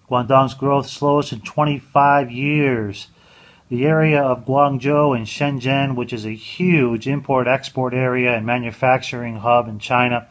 Guangdong's growth slowest in 25 years. The area of Guangzhou and Shenzhen, which is a huge import-export area and manufacturing hub in China,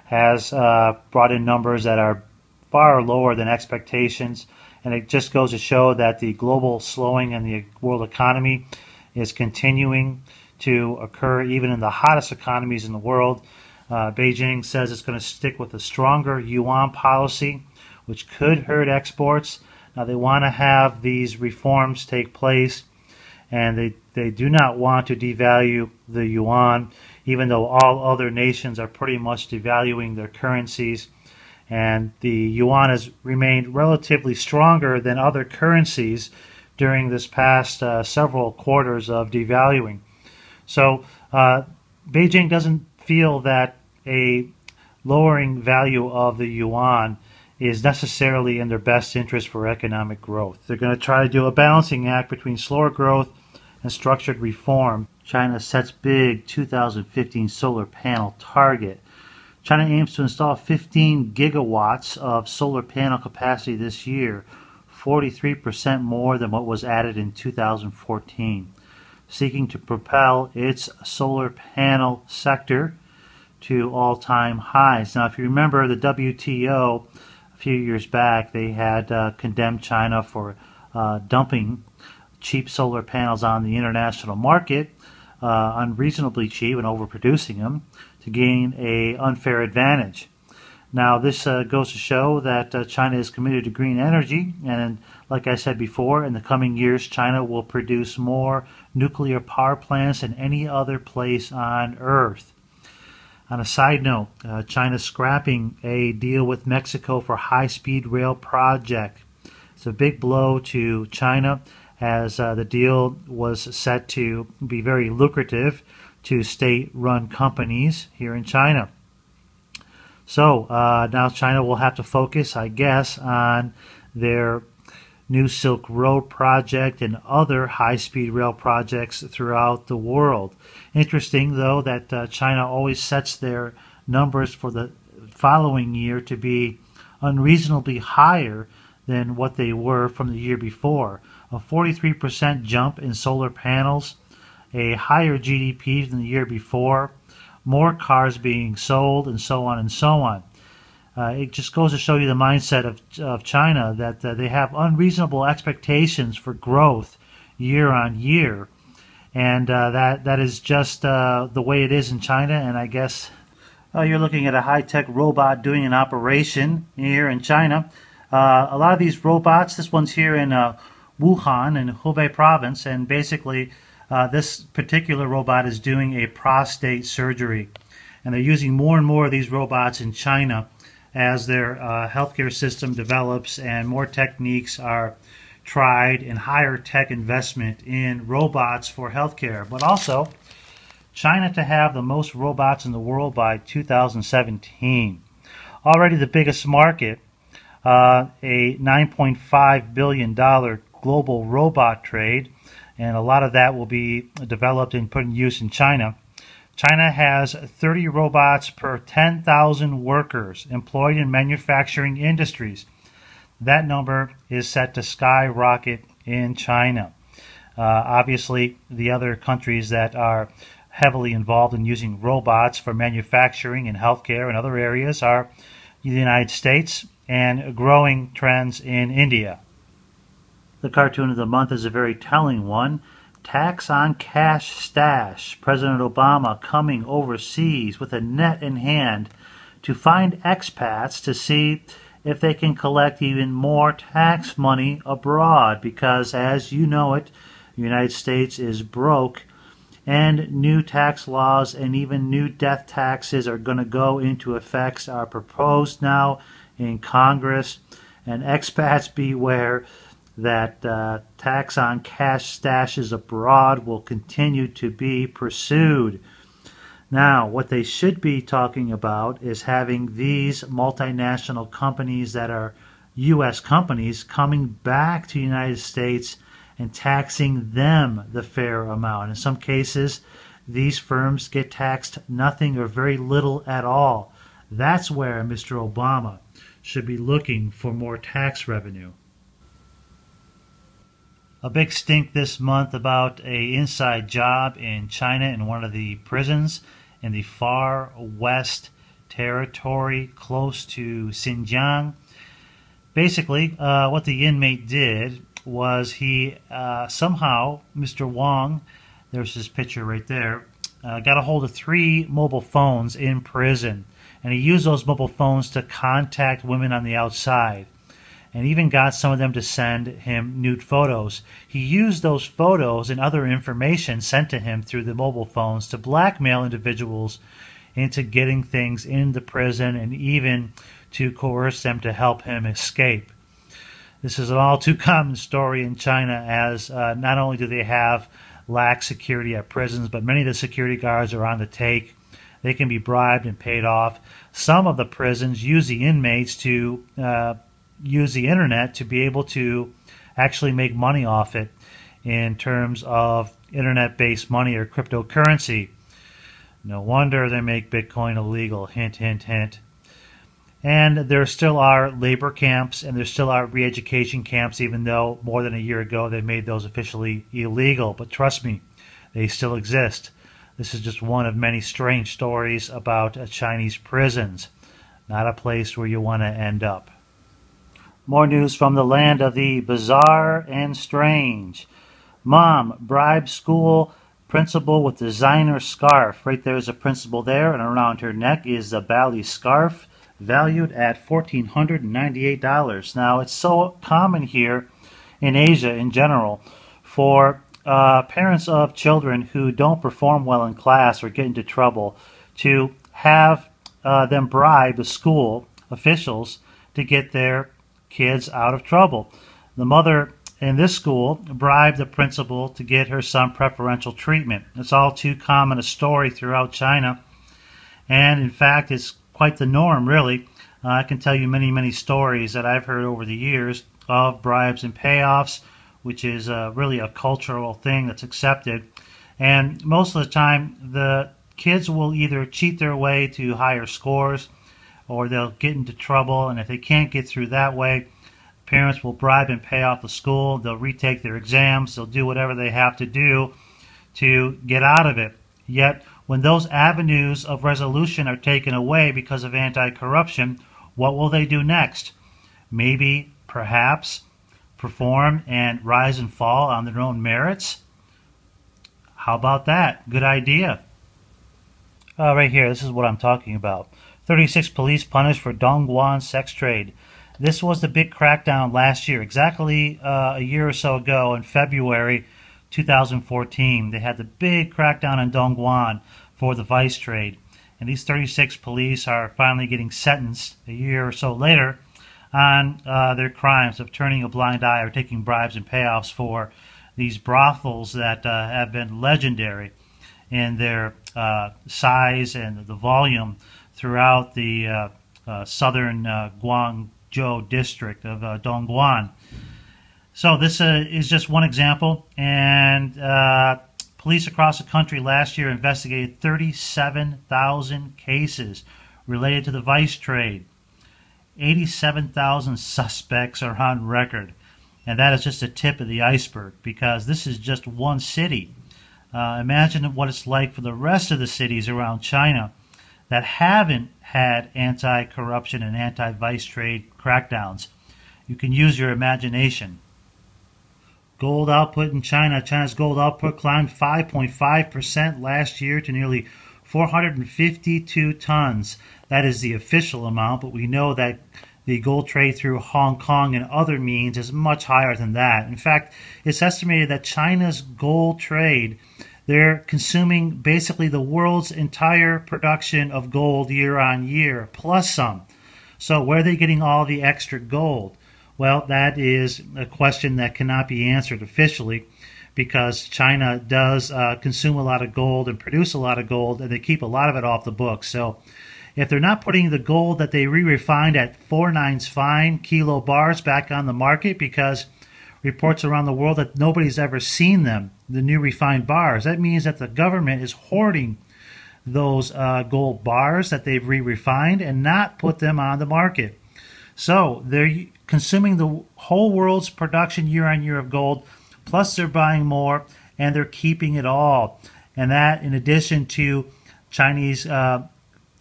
has brought in numbers that are far lower than expectations. And it just goes to show that the global slowing in the world economy is continuing to occur even in the hottest economies in the world. Beijing says it's going to stick with a stronger yuan policy, which could hurt exports. Now they want to have these reforms take place, and they do not want to devalue the yuan, even though all other nations are pretty much devaluing their currencies. And the yuan has remained relatively stronger than other currencies during this past several quarters of devaluing. So Beijing doesn't feel that a lowering value of the yuan is necessarily in their best interest for economic growth. They're going to try to do a balancing act between slower growth and structured reform. China sets big 2015 solar panel target. China aims to install 15 gigawatts of solar panel capacity this year, 43% more than what was added in 2014, seeking to propel its solar panel sector to all-time highs. Now, if you remember the WTO a few years back, they had condemned China for dumping cheap solar panels on the international market, unreasonably cheap and overproducing them to gain an unfair advantage. Now, this goes to show that China is committed to green energy, and like I said before, in the coming years, China will produce more nuclear power plants than any other place on Earth. On a side note, China's scrapping a deal with Mexico for high-speed rail project. It's a big blow to China, as the deal was set to be very lucrative to state-run companies here in China. So now China will have to focus, I guess, on their New Silk Road project and other high-speed rail projects throughout the world. Interesting, though, that China always sets their numbers for the following year to be unreasonably higher than what they were from the year before. A 43% jump in solar panels, a higher GDP than the year before, more cars being sold, and so on and so on. It just goes to show you the mindset of China, that they have unreasonable expectations for growth year on year, and that is just the way it is in China. And I guess you're looking at a high-tech robot doing an operation here in China. A lot of these robots, this one's here in Wuhan in Hubei province, and basically this particular robot is doing a prostate surgery, and they're using more and more of these robots in China as their healthcare system develops and more techniques are tried and higher tech investment in robots for healthcare. But also, China to have the most robots in the world by 2017. Already the biggest market, a $9.5 billion global robot trade, and a lot of that will be developed and put in use in China. China has 30 robots per 10,000 workers employed in manufacturing industries. That number is set to skyrocket in China. Obviously, the other countries that are heavily involved in using robots for manufacturing and healthcare and other areas are the United States and growing trends in India. The cartoon of the month is a very telling one. Tax on cash stash. President Obama coming overseas with a net in hand to find expats to see if they can collect even more tax money abroad, because as you know it, the United States is broke, and new tax laws and even new death taxes are going to go into effect, are proposed now in Congress, and expats beware that tax on cash stashes abroad will continue to be pursued. Now, what they should be talking about is having these multinational companies that are U.S. companies coming back to the United States and taxing them the fair amount. In some cases, these firms get taxed nothing or very little at all. That's where Mr. Obama should be looking for more tax revenue. A big stink this month about a inside job in China in one of the prisons in the far west territory close to Xinjiang. Basically, what the inmate did was he somehow, Mr. Wong, there's his picture right there, got a hold of 3 mobile phones in prison, and he used those mobile phones to contact women on the outside, and even got some of them to send him nude photos. He used those photos and other information sent to him through the mobile phones to blackmail individuals into getting things in the prison and even to coerce them to help him escape. This is an all too common story in China, as not only do they have lax security at prisons, but many of the security guards are on the take. They can be bribed and paid off. Some of the prisons use the inmates to use the internet to be able to actually make money off it in terms of internet-based money or cryptocurrency. No wonder they make Bitcoin illegal. Hint, hint, hint. And there still are labor camps, and there still are re-education camps, even though more than a year ago they made those officially illegal. But trust me, they still exist. This is just one of many strange stories about Chinese prisons. Not a place where you want to end up. More news from the land of the bizarre and strange. Mom bribes school principal with designer scarf. Right there is a principal there, and around her neck is a Bali scarf, valued at $1,498. Now, it's so common here in Asia in general for parents of children who don't perform well in class or get into trouble to have them bribe the school officials to get their kids out of trouble. The mother in this school bribed the principal to get her son preferential treatment. It's all too common a story throughout China, and in fact it's quite the norm, really. I can tell you many, many stories that I've heard over the years of bribes and payoffs, which is really a cultural thing that's accepted. And most of the time, the kids will either cheat their way to higher scores or they'll get into trouble. And if they can't get through that way, parents will bribe and pay off the school. They'll retake their exams. They'll do whatever they have to do to get out of it. Yet, when those avenues of resolution are taken away because of anti-corruption, what will they do next? Maybe, perhaps, perform and rise and fall on their own merits? How about that? Good idea. Right here, this is what I'm talking about. 36 police punished for Dongguan sex trade. This was the big crackdown last year, exactly a year or so ago in February 2014. They had the big crackdown on Dongguan for the vice trade. And these 36 police are finally getting sentenced a year or so later on their crimes of turning a blind eye or taking bribes and payoffs for these brothels that have been legendary in their size and the volume throughout the southern Guangzhou district of Dongguan. So this is just one example, and police across the country last year investigated 37,000 cases related to the vice trade. 87,000 suspects are on record, and that is just the tip of the iceberg because this is just one city. Imagine what it's like for the rest of the cities around China that haven't had anti-corruption and anti-vice trade crackdowns. You can use your imagination. Gold output in China. China's gold output climbed 5.5% last year to nearly 452 tons. That is the official amount, but we know that the gold trade through Hong Kong and other means is much higher than that. In fact, it's estimated that China's gold trade, they're consuming basically the world's entire production of gold year on year, plus some. So where are they getting all the extra gold? Well, that is a question that cannot be answered officially because China does consume a lot of gold and produce a lot of gold, and they keep a lot of it off the books. So if they're not putting the gold that they re-refined at 4 fine kilo bars back on the market because reports around the world that nobody's ever seen them, the new refined bars, that means that the government is hoarding those gold bars that they've re-refined and not put them on the market. So they're consuming the whole world's production year on year of gold, plus they're buying more and they're keeping it all. And that, in addition to Chinese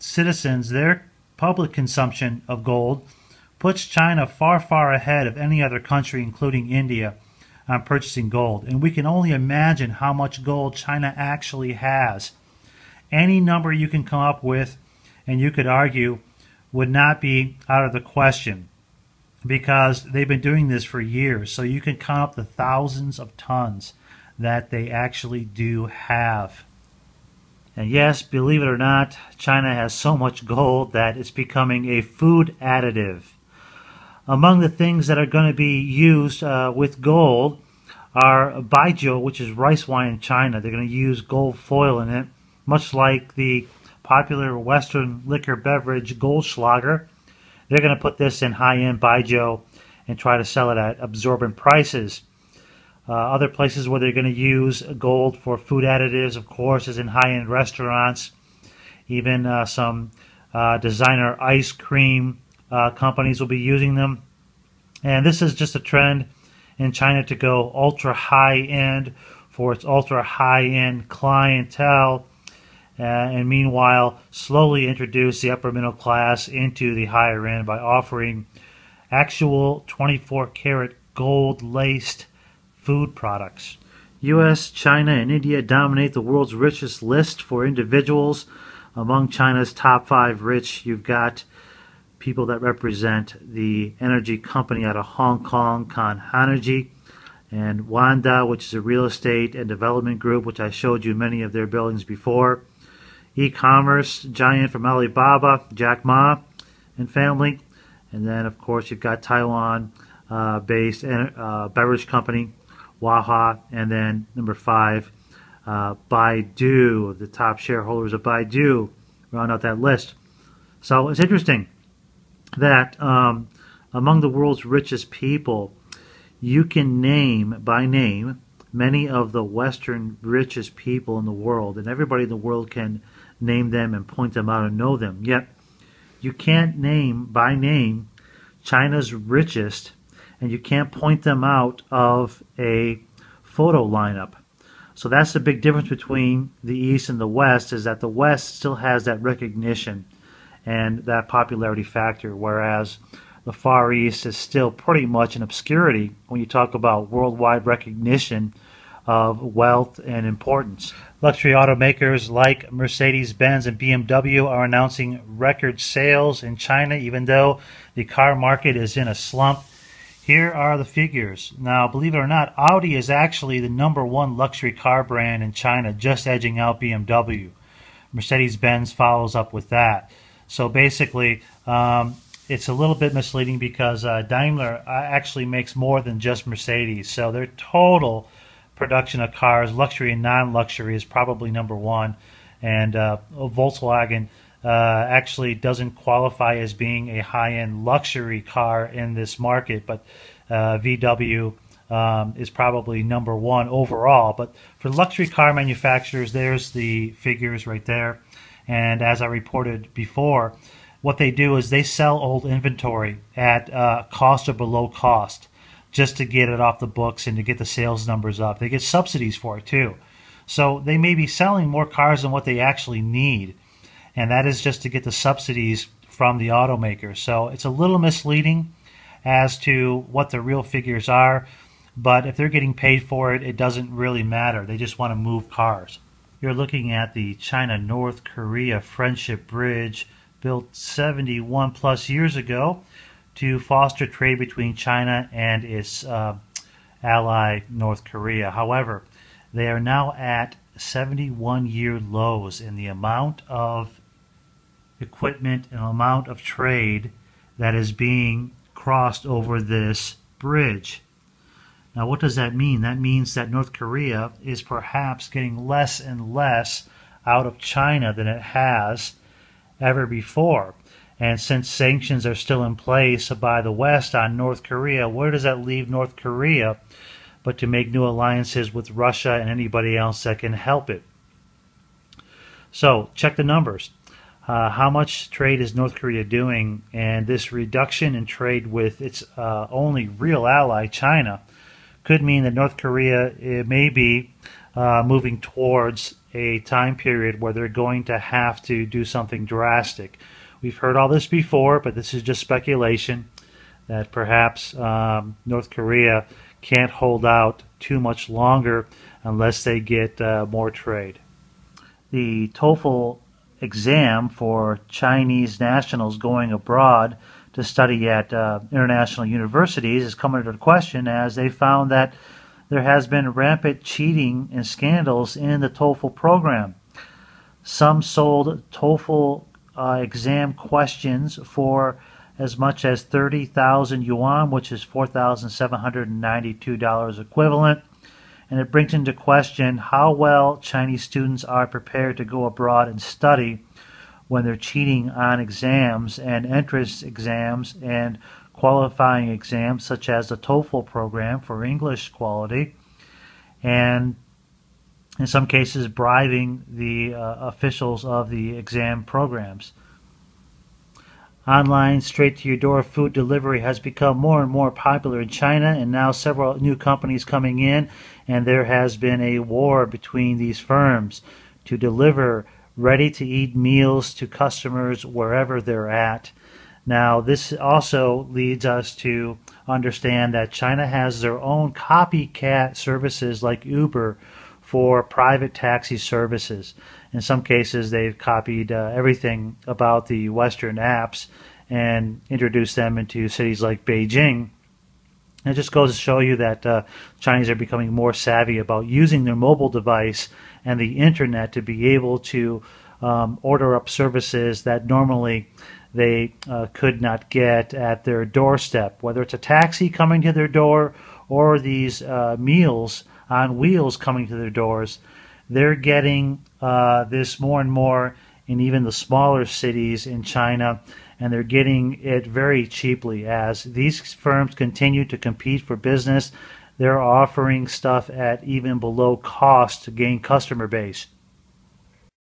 citizens, their public consumption of gold puts China far, far ahead of any other country, including India, on purchasing gold. And we can only imagine how much gold China actually has. Any number you can come up with, and you could argue, would not be out of the question, because they've been doing this for years. So you can count up the thousands of tons that they actually do have. And yes, believe it or not, China has so much gold that it's becoming a food additive. Among the things that are going to be used with gold are baijiu, which is rice wine in China. They're going to use gold foil in it, much like the popular Western liquor beverage Goldschlager. They're going to put this in high-end baijiu and try to sell it at absorbent prices. Other places where they're going to use gold for food additives, of course, is in high-end restaurants. Even some designer ice cream companies will be using them. And this is just a trend in China to go ultra high-end for its ultra high-end clientele. And meanwhile, slowly introduce the upper middle class into the higher end by offering actual 24-karat gold-laced food products. U.S., China, and India dominate the world's richest list for individuals. Among China's top 5 rich, you've got people that represent the energy company out of Hong Kong, ConEnergy, and Wanda, which is a real estate and development group, which I showed you many of their buildings before. E-commerce giant from Alibaba, Jack Ma and family. And then, of course, you've got Taiwan-based beverage company, Waha, and then number 5, Baidu. The top shareholders of Baidu round out that list. So it's interesting that among the world's richest people, you can name by name many of the Western richest people in the world, and everybody in the world can name them and point them out and know them. Yet you can't name by name China's richest, and you can't point them out of a photo lineup. So that's the big difference between the East and the West, is that the West still has that recognition and that popularity factor, whereas the Far East is still pretty much an obscurity when you talk about worldwide recognition of wealth and importance. Luxury automakers like Mercedes-Benz and BMW are announcing record sales in China, even though the car market is in a slump. Here are the figures. Now, believe it or not, Audi is actually the #1 luxury car brand in China, just edging out BMW. Mercedes-Benz follows up with that. So basically, it's a little bit misleading because Daimler actually makes more than just Mercedes. So their total production of cars, luxury and non-luxury, is probably #1. And Volkswagen actually doesn't qualify as being a high-end luxury car in this market, but VW is probably #1 overall. But for luxury car manufacturers, there's the figures right there. And as I reported before, what they do is they sell old inventory at cost or below cost just to get it off the books and to get the sales numbers up. They get subsidies for it too. So they may be selling more cars than what they actually need, and that is just to get the subsidies from the automakers. So it's a little misleading as to what the real figures are, but if they're getting paid for it, it doesn't really matter. They just want to move cars. You're looking at the China-North Korea Friendship Bridge, built 71 plus years ago to foster trade between China and its ally North Korea. However, they are now at 71-year lows in the amount of equipment and amount of trade that is being crossed over this bridge. Now, what does that mean? That means that North Korea is perhaps getting less and less out of China than it has ever before. And since sanctions are still in place by the West on North Korea, where does that leave North Korea but to make new alliances with Russia and anybody else that can help it? So check the numbers. How much trade is North Korea doing? And this reduction in trade with its only real ally, China, could mean that North Korea may be moving towards a time period where they're going to have to do something drastic. We've heard all this before, but this is just speculation that perhaps North Korea can't hold out too much longer unless they get more trade. The TOEFL exam for Chinese nationals going abroad to study at international universities is coming into question, as they found that there has been rampant cheating and scandals in the TOEFL program. Some sold TOEFL exam questions for as much as 30,000 yuan, which is $4,792 equivalent. And it brings into question how well Chinese students are prepared to go abroad and study when they're cheating on exams and entrance exams and qualifying exams, such as the TOEFL program for English quality, and in some cases bribing the officials of the exam programs. Online straight-to-your-door food delivery has become more and more popular in China, and now several new companies coming in, and there has been a war between these firms to deliver ready-to-eat meals to customers wherever they're at. Now, this also leads us to understand that China has their own copycat services like Uber for private taxi services. In some cases, they've copied everything about the Western apps and introduced them into cities like Beijing. And it just goes to show you that Chinese are becoming more savvy about using their mobile device and the internet to be able to order up services that normally they could not get at their doorstep, whether it's a taxi coming to their door or these meals on wheels coming to their doors. They're getting this more and more in even the smaller cities in China, and they're getting it very cheaply. As these firms continue to compete for business, they're offering stuff at even below cost to gain customer base.